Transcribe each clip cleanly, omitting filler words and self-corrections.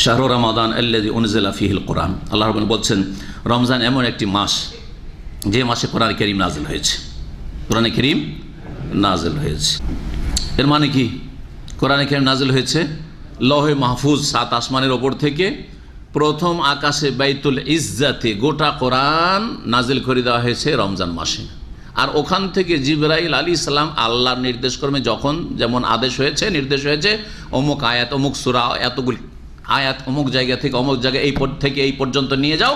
শাহরু রমাদান আল্লাযী উনজিলা ফীহিল কোরআন। আল্লাহ রাব্বুল বলছেন রমজান এমন একটি মাস যে মাসে কোরআন কারীম নাজিল হয়েছে। কোরআন কারীম নাজিল হয়েছে এর মানে কি? কোরআন কারীম নাজিল হয়েছে লৌহে মাহফুজ, 7 আসমানের ওপর থেকে প্রথম আকাশে বাইতুল ইজ্জাতে গোটা কোরআন নাজিল করে দেওয়া হয়েছে রমজান মাসে। আর ওখান থেকে জিবরাইল আলাইহিস সালাম আল্লাহর নির্দেশক্রমে যখন যেমন আদেশ হয়েছে, নির্দেশ হয়েছে, অমুক আয়াত, অমুক সূরা, এতগুলি আয়াত অমুক জায়গা থেকে অমুক জায়গায় এই পর্যন্ত নিয়ে যাও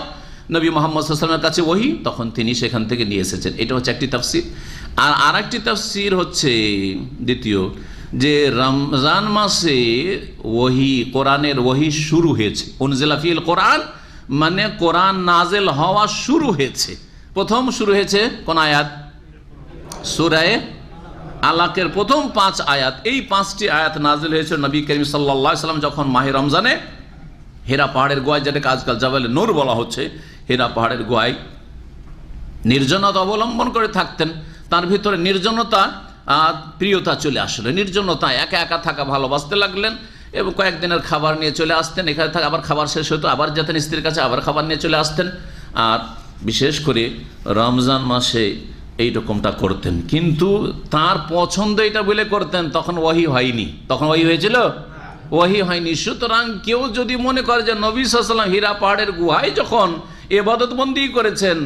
নবী মুহাম্মদ সাল্লাল্লাহু আলাইহি ওয়াসাল্লামের কাছে ওহী, তখন তিনি সেখান থেকে নিয়ে এসেছেন। এটা হচ্ছে একটি তাফসীর। আর আরেকটি তাফসীর হচ্ছে দ্বিতীয়, যে রমজান মাসে ওহী, কোরআনের ওহী শুরু হয়েছে। উনজিলা ফিল কোরআন মানে কোরআন নাজিল হওয়া শুরু হয়েছে। প্রথম শুরু হয়েছে কোন আয়াত? সূরা আলাকের প্রথম 5 আয়াত। এই 5টি আয়াত নাজিল হয়েছে নবী করিম সাল্লাল্লাহু আলাইহি ওয়াসাল্লাম যখন মাহে রমজানে হেরা পাহাড়ের গোয়ায়, যেটাকে আজকাল জাবালে নূর বলা হচ্ছে, হেরা পাহাড়ের গোয়ায় নির্জনতা অবলম্বন করে থাকতেন। তার ভিতরে নির্জনতা প্রিয়তা চলে আসলো, নির্জনতা একা একা থাকা ভালোবাসতে লাগলেন এবং কয়েকদিনের খাবার নিয়ে চলে আসতেন। এখানে থাকা আবার খাবার শেষ হতো, আবার যেতেন স্ত্রীর কাছে, আবার খাবার নিয়ে চলে আসতেন। আর বিশেষ করে রমজান মাসে এইরকমটা করতেন, কিন্তু তার পছন্দ এটা বলে করতেন। তখন ওহী হয়নি। তখন ওহী হয়েছিল? ওহী হয়নি। সুতরাং কেউ যদি মনে করে যে নবী সাল্লাল্লাহু আলাইহি ওয়াসাল্লাম হীরা পাহাড়ের গুহায় যখন ইবাদতবন্দি করেছেন,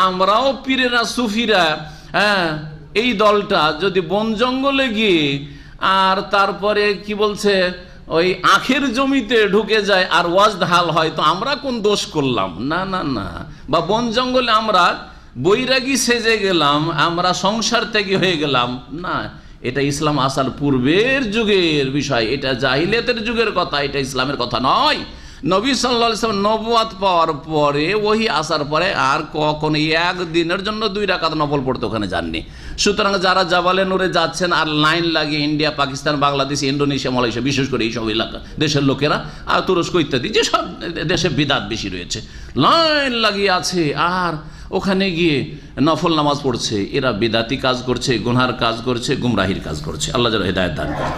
আমরাও পীরেরা সুফিরা এই দলটা যদি বন জঙ্গলে গিয়ে আর তারপরে কি বলছে ওই আখের জমিতে ঢুকে যায় আর ওয়াজ ঢাল হয়, তো আমরা কোন দোষ করলাম? না না না। বা বন জঙ্গলে আমরা বৈরাগী সেজে গেলাম, আমরা সংসার ত্যাগী হয়ে গেলাম, না। এটা ইসলাম আসার পূর্বের যুগের বিষয়, এটা জাহিলিয়াতের যুগের কথা, এটা ইসলামের কথা নয়। নবী সাল্লাল্লাহু আলাইহি ওয়াসাল্লাম নবুয়াত পাওয়ার পরে, ওহী আসার পরে আর কখনো একদিনের জন্য 2 রাকাত নফল পড়তে ওখানে যাননি। সুতরাং যারা জাবালে নূরে যাচ্ছেন আর লাইন লাগিয়ে India, Pakistan, Bangladesh, Indonesia, Malaysia, বিশেষ করে এইসব এলাকা দেশের লোকেরা আর তুরস্ক ইত্যাদি যেসব দেশে বিদাত বেশি রয়েছে, লাইন লাগিয়ে আছে আর ওখানে গিয়ে নফল নামাজ পড়ছে, এরা বিদাতি কাজ করছে, গুনহার কাজ করছে, গুমরাহির কাজ করছে। আল্লাহ যেন হেদায়েত দান করেন।